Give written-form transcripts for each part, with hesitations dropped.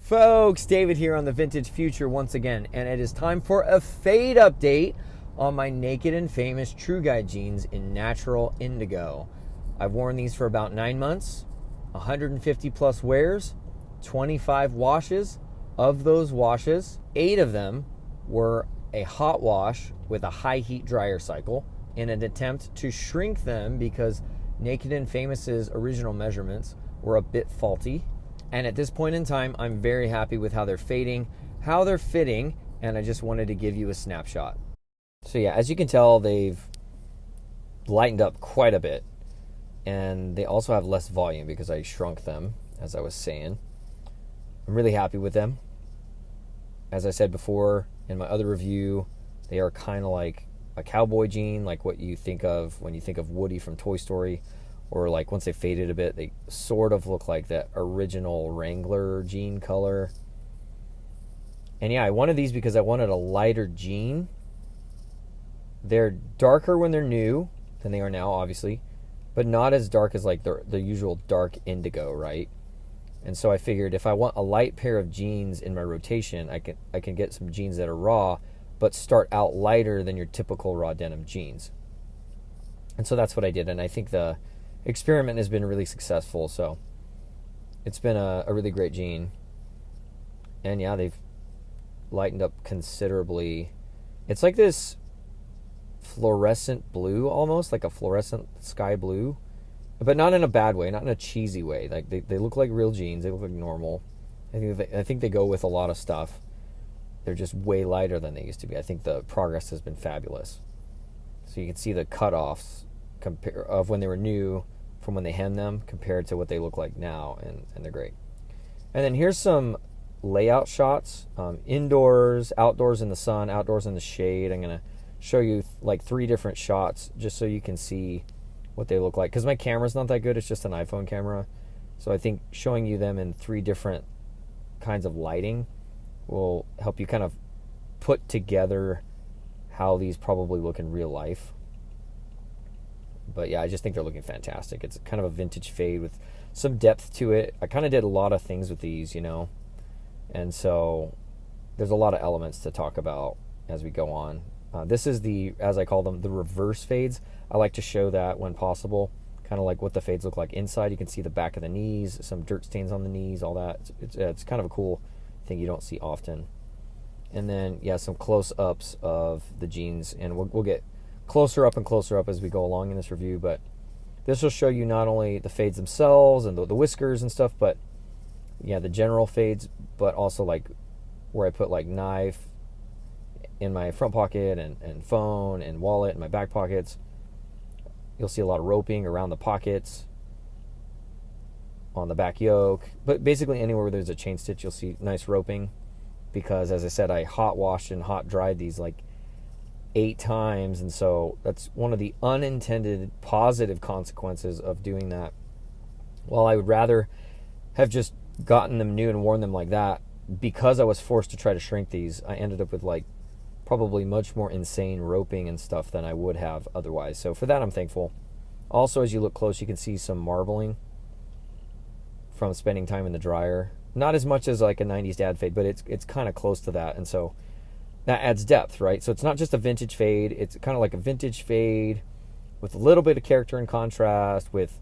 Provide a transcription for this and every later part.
Folks, David here on the Vintage Future once again, and it is time for a fade update on my Naked and Famous True Guide jeans in natural indigo. I've worn these for about 9 months, 150 plus wears, 25 washes. Of those washes, 8 of them were a hot wash with a high heat dryer cycle in an attempt to shrink them because Naked and Famous's original measurements were a bit faulty. And at this point in time, I'm very happy with how they're fading, how they're fitting, and I just wanted to give you a snapshot. So yeah, as you can tell, they've lightened up quite a bit. And they also have less volume because I shrunk them, as I was saying. I'm really happy with them. As I said before in my other review, they are kind of like a cowboy jean, like what you think of when you think of Woody from Toy Story. Or like once they faded a bit, they sort of look like that original Wrangler jean color. And yeah, I wanted these because I wanted a lighter jean. They're darker when they're new than they are now, obviously, but not as dark as like the usual dark indigo, right? And so I figured if I want a light pair of jeans in my rotation, I can get some jeans that are raw, but start out lighter than your typical raw denim jeans. And so that's what I did, and I think the experiment has been really successful, so it's been a really great jean. And yeah, they've lightened up considerably. It's like this fluorescent blue, almost like a fluorescent sky blue, but not in a bad way, not in a cheesy way. Like they look like real jeans. They look like normal. I think they go with a lot of stuff. They're just way lighter than they used to be. I think the progress has been fabulous. So you can see the cutoffs of when they were new from when they hemmed them compared to what they look like now, and they're great. And then here's some layout shots, indoors, outdoors in the sun, outdoors in the shade. I'm going to show you like 3 different shots just so you can see what they look like, because my camera's not that good. It's just an iPhone camera, so I think showing you them in 3 different kinds of lighting will help you kind of put together how these probably look in real life. But yeah, I just think they're looking fantastic. It's kind of a vintage fade with some depth to it. I kind of did a lot of things with these, and so there's a lot of elements to talk about as we go on. This is as I call them, the reverse fades. I like to show that when possible, kind of like what the fades look like inside. You can see the back of the knees, some dirt stains on the knees, all that. It's kind of a cool thing you don't see often. And then, yeah, some close-ups of the jeans, and we'll get closer up and closer up as we go along in this review, but this will show you not only the fades themselves and the whiskers and stuff, but yeah, the general fades, but also like where I put like knife in my front pocket and phone and wallet in my back pockets. You'll see a lot of roping around the pockets, on the back yoke, but basically anywhere where there's a chain stitch, you'll see nice roping, because as I said, I hot washed and hot dried these like 8 times, and so that's one of the unintended positive consequences of doing that. While I would rather have just gotten them new and worn them like that, because I was forced to try to shrink these, I ended up with like probably much more insane roping and stuff than I would have otherwise. So for that, I'm thankful. Also, as you look close, you can see some marbling from spending time in the dryer. Not as much as like a 90s dad fade, but it's kind of close to that, and so that adds depth, right? So it's not just a vintage fade. It's kind of like a vintage fade with a little bit of character and contrast, with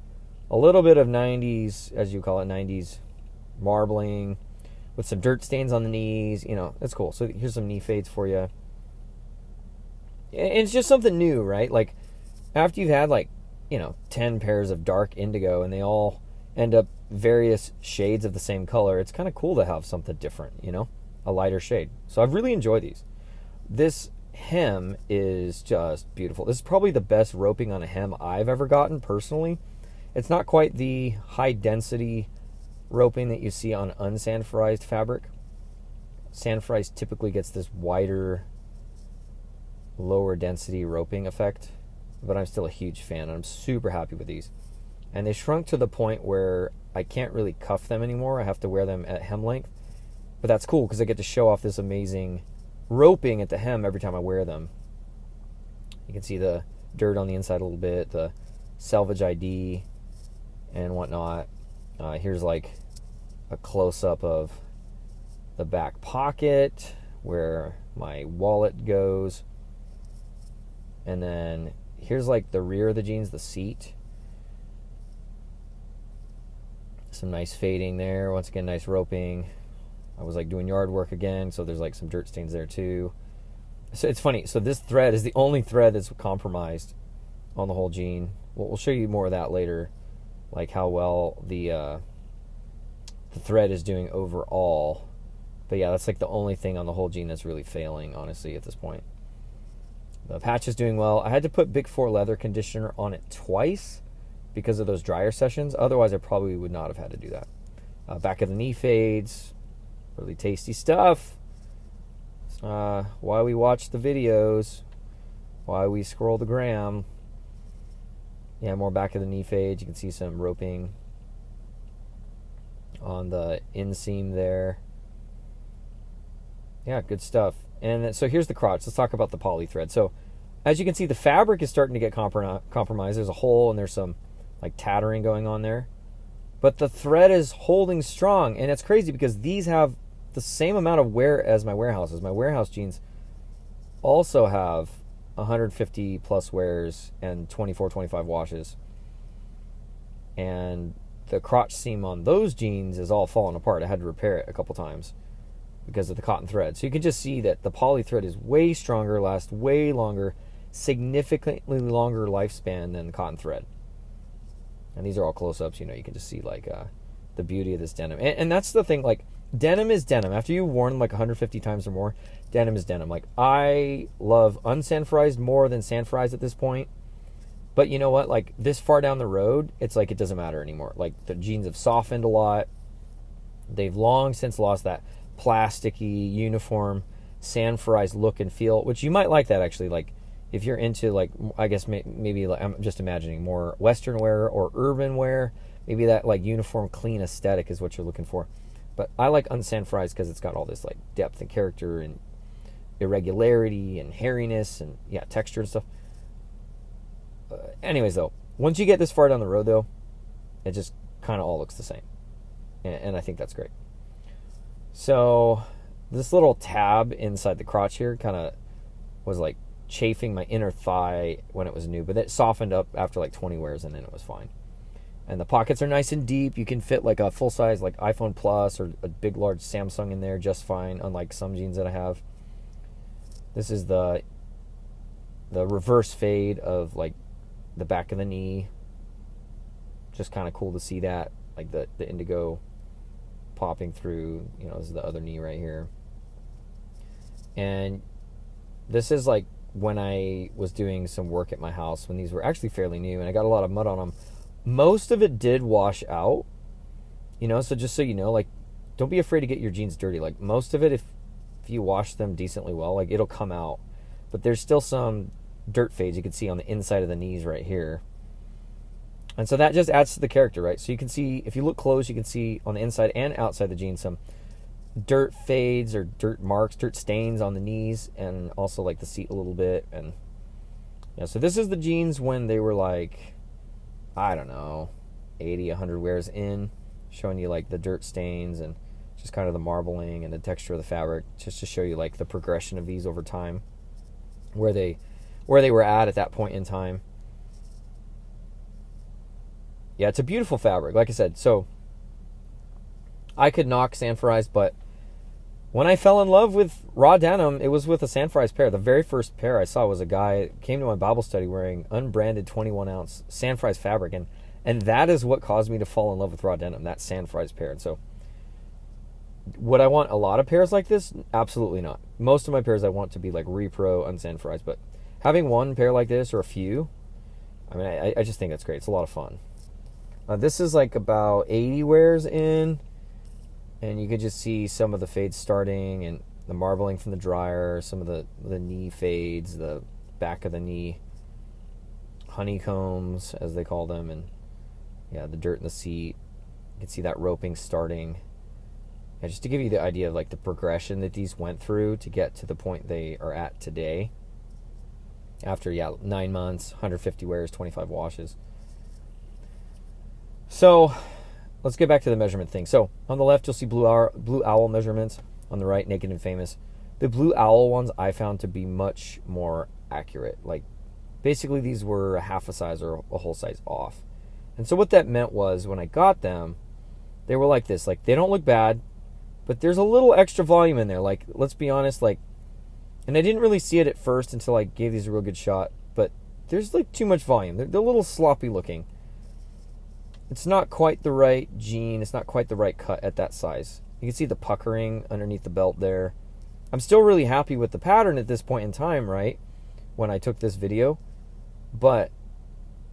a little bit of 90s, as you call it, 90s marbling, with some dirt stains on the knees. That's cool. So here's some knee fades for you. And it's just something new, right? Like after you've had like, 10 pairs of dark indigo and they all end up various shades of the same color, it's kind of cool to have something different, a lighter shade. So I've really enjoyed these. This hem is just beautiful. This is probably the best roping on a hem I've ever gotten personally. It's not quite the high density roping that you see on unsanforized fabric. Sanforized typically gets this wider, lower density roping effect, but I'm still a huge fan, and I'm super happy with these. And they shrunk to the point where I can't really cuff them anymore. I have to wear them at hem length, but that's cool because I get to show off this amazing roping at the hem every time I wear them. You can see the dirt on the inside a little bit, the salvage ID and whatnot. Here's like a close-up of the back pocket where my wallet goes. And then here's like the rear of the jeans, the seat. Some nice fading there. Once again, nice roping. I was like doing yard work again, so there's like some dirt stains there too. So it's funny. So this thread is the only thread that's compromised on the whole jean. We'll show you more of that later, like how well the thread is doing overall. But yeah, that's like the only thing on the whole jean that's really failing, honestly, at this point. The patch is doing well. I had to put Big 4 leather conditioner on it twice because of those dryer sessions. Otherwise, I probably would not have had to do that. Back of the knee fades. Really tasty stuff. Why we watch the videos. Why we scroll the gram. Yeah, more back of the knee fades. You can see some roping on the inseam there. Yeah, good stuff. And so here's the crotch. Let's talk about the poly thread. So as you can see, the fabric is starting to get compromised. There's a hole and there's some like tattering going on there. But the thread is holding strong. And it's crazy because these have the same amount of wear as my warehouses. My warehouse jeans also have 150 plus wears and 24, 25 washes. And the crotch seam on those jeans is all falling apart. I had to repair it a couple times because of the cotton thread. So you can just see that the poly thread is way stronger, lasts way longer, significantly longer lifespan than the cotton thread. And these are all close-ups, you know, you can just see like the beauty of this denim. And that's the thing, like denim is denim. After you've worn like 150 times or more, denim is denim. Like I love unsanforized more than sanforized at this point. But you know what? Like this far down the road, it's like it doesn't matter anymore. Like the jeans have softened a lot. They've long since lost that plasticky, uniform, sanforized look and feel, which you might like that actually. Like if you're into like, I guess maybe like, I'm just imagining more Western wear or urban wear. Maybe that like uniform, clean aesthetic is what you're looking for. But I like unsanforized because it's got all this like depth and character and irregularity and hairiness and yeah, texture and stuff. Anyways, though, once you get this far down the road, though, it just kind of all looks the same. And I think that's great. So this little tab inside the crotch here kind of was like chafing my inner thigh when it was new, but it softened up after like 20 wears and then it was fine. And the pockets are nice and deep. You can fit like a full-size like iPhone Plus or a big, large Samsung in there just fine, unlike some jeans that I have. This is the reverse fade of like the back of the knee. Just kind of cool to see that, like the indigo popping through. You know, this is the other knee right here. And this is like when I was doing some work at my house when these were actually fairly new and I got a lot of mud on them. Most of it did wash out, you know, so just so you know, like don't be afraid to get your jeans dirty. Like most of it, if you wash them decently well, like it'll come out. But there's still some dirt fades you can see on the inside of the knees right here. And so that just adds to the character, right? So you can see, if you look close, you can see on the inside and outside the jeans some dirt fades or dirt marks, dirt stains on the knees, and also like the seat a little bit. And yeah, so this is the jeans when they were like, I don't know, 80, 100 wears in, showing you like the dirt stains and just kind of the marbling and the texture of the fabric, just to show you like the progression of these over time, where they were at that point in time. Yeah, it's a beautiful fabric, like I said. So I could knock sanforized, but when I fell in love with raw denim, it was with a sanforized pair. The very first pair I saw was a guy came to my Bible study wearing unbranded 21-ounce sanforized fabric, and that is what caused me to fall in love with raw denim, that sanforized pair. And so would I want a lot of pairs like this? Absolutely not. Most of my pairs I want to be like repro unsanforized, but having one pair like this or a few, I mean, I just think it's great. It's a lot of fun. This is like about 80 wears in, and you could just see some of the fades starting and the marbling from the dryer, some of the knee fades, the back of the knee honeycombs, as they call them, and yeah, the dirt in the seat. You can see that roping starting. And just to give you the idea of like the progression that these went through to get to the point they are at today. After 9 months, 150 wears, 25 washes. So let's get back to the measurement thing. So on the left, you'll see blue owl measurements. on the right, Naked and Famous. The Blue Owl ones I found to be much more accurate. Like, basically these were a half a size or a whole size off. And so what that meant was when I got them, they were like this. Like, they don't look bad, but there's a little extra volume in there. Like, let's be honest, like, and I didn't really see it at first until I gave these a real good shot, but there's like too much volume. They're a little sloppy looking. It's not quite the right jean. It's not quite the right cut at that size. You can see the puckering underneath the belt there. I'm still really happy with the pattern at this point in time, right? When I took this video. But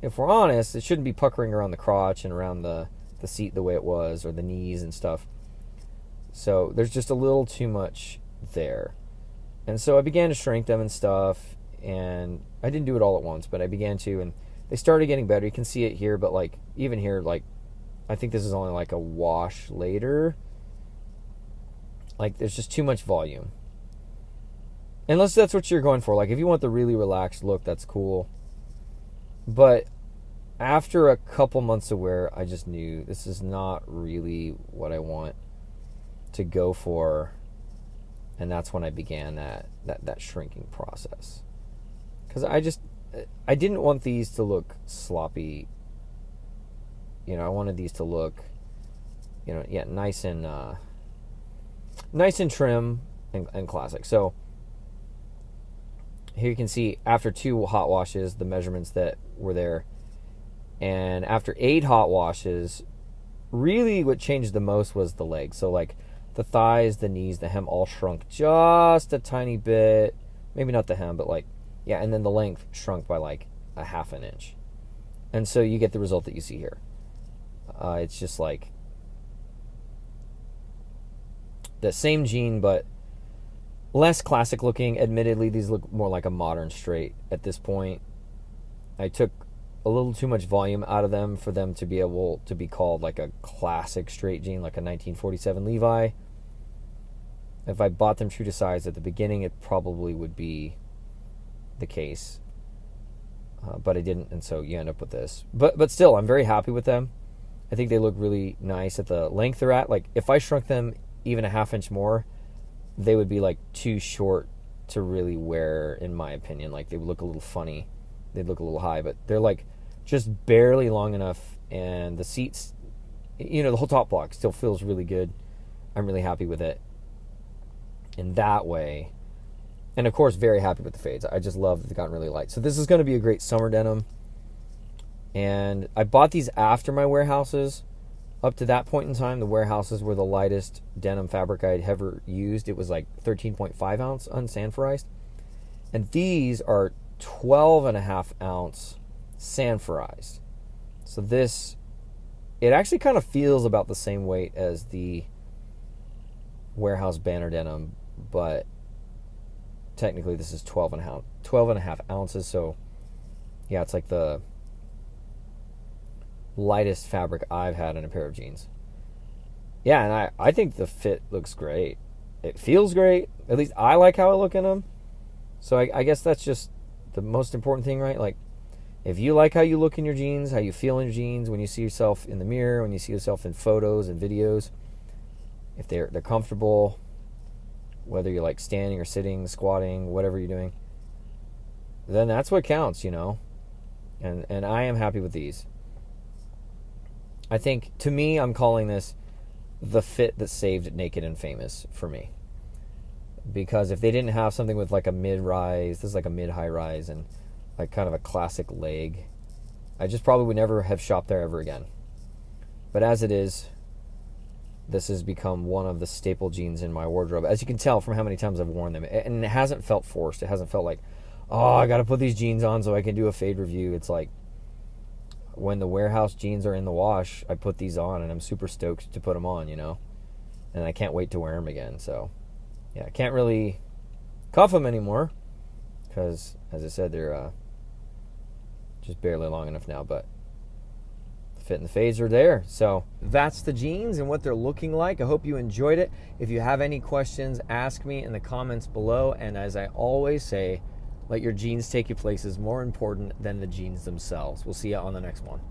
if we're honest, it shouldn't be puckering around the crotch and around the seat the way it was, or the knees and stuff. So there's just a little too much there. And so I began to shrink them and stuff, and I didn't do it all at once, but I began to, and they started getting better. You can see it here, but like even here, like I think this is only like a wash later. Like, there's just too much volume. Unless that's what you're going for. Like, if you want the really relaxed look, that's cool. But after a couple months of wear, I just knew this is not really what I want to go for. And that's when I began that shrinking process. Because I didn't want these to look sloppy. You know, I wanted these to look, you know, yeah, nice and trim and classic. So here you can see after 2 hot washes, the measurements that were there. And after 8 hot washes, really what changed the most was the legs. So like the thighs, the knees, the hem all shrunk just a tiny bit. Maybe not the hem, but like, yeah, and then the length shrunk by like a half an inch. And so you get the result that you see here. It's just like the same jean, but less classic looking. Admittedly, these look more like a modern straight at this point. I took a little too much volume out of them for them to be able to be called like a classic straight jean, like a 1947 Levi. If I bought them true to size at the beginning, it probably would be the case. But I didn't, and so you end up with this. But still, I'm very happy with them. I think they look really nice at the length they're at. Like, if I shrunk them even a half inch more, they would be like too short to really wear, in my opinion. Like, they would look a little funny. They'd look a little high, but they're like just barely long enough, and the seats, you know, the whole top block still feels really good. I'm really happy with it in that way. And of course, very happy with the fades. I just love that they've gotten really light. So this is going to be a great summer denim. And I bought these after my warehouses. Up to that point in time, the warehouses were the lightest denim fabric I'd ever used. It was like 13.5 ounce unsanforized. And these are 12.5 ounce sanforized. So this, it actually kind of feels about the same weight as the warehouse banner denim, but technically this is 12.5 ounces. So yeah, it's like the lightest fabric I've had in a pair of jeans. Yeah, and I think the fit looks great. It feels great. At least I like how I look in them. So I guess that's just the most important thing, right? Like, if you like how you look in your jeans, how you feel in your jeans, when you see yourself in the mirror, when you see yourself in photos and videos, if they're comfortable, whether you're like standing or sitting, squatting, whatever you're doing, then that's what counts, you know. And I am happy with these. I think, to me, I'm calling this the fit that saved Naked and Famous for me. Because if they didn't have something with like a mid-rise, this is like a mid-high rise and like kind of a classic leg, I just probably would never have shopped there ever again. But as it is, this has become one of the staple jeans in my wardrobe. As you can tell from how many times I've worn them. And it hasn't felt forced. It hasn't felt like, oh, I got to put these jeans on so I can do a fade review. It's like, when the warehouse jeans are in the wash, I put these on and I'm super stoked to put them on, you know. And I can't wait to wear them again. So, yeah, I can't really cuff them anymore because, as I said, they're just barely long enough now. But the fit and the fades are there. So that's the jeans and what they're looking like. I hope you enjoyed it. If you have any questions, ask me in the comments below. And as I always say, let your jeans take you places more important than the jeans themselves. We'll see you on the next one.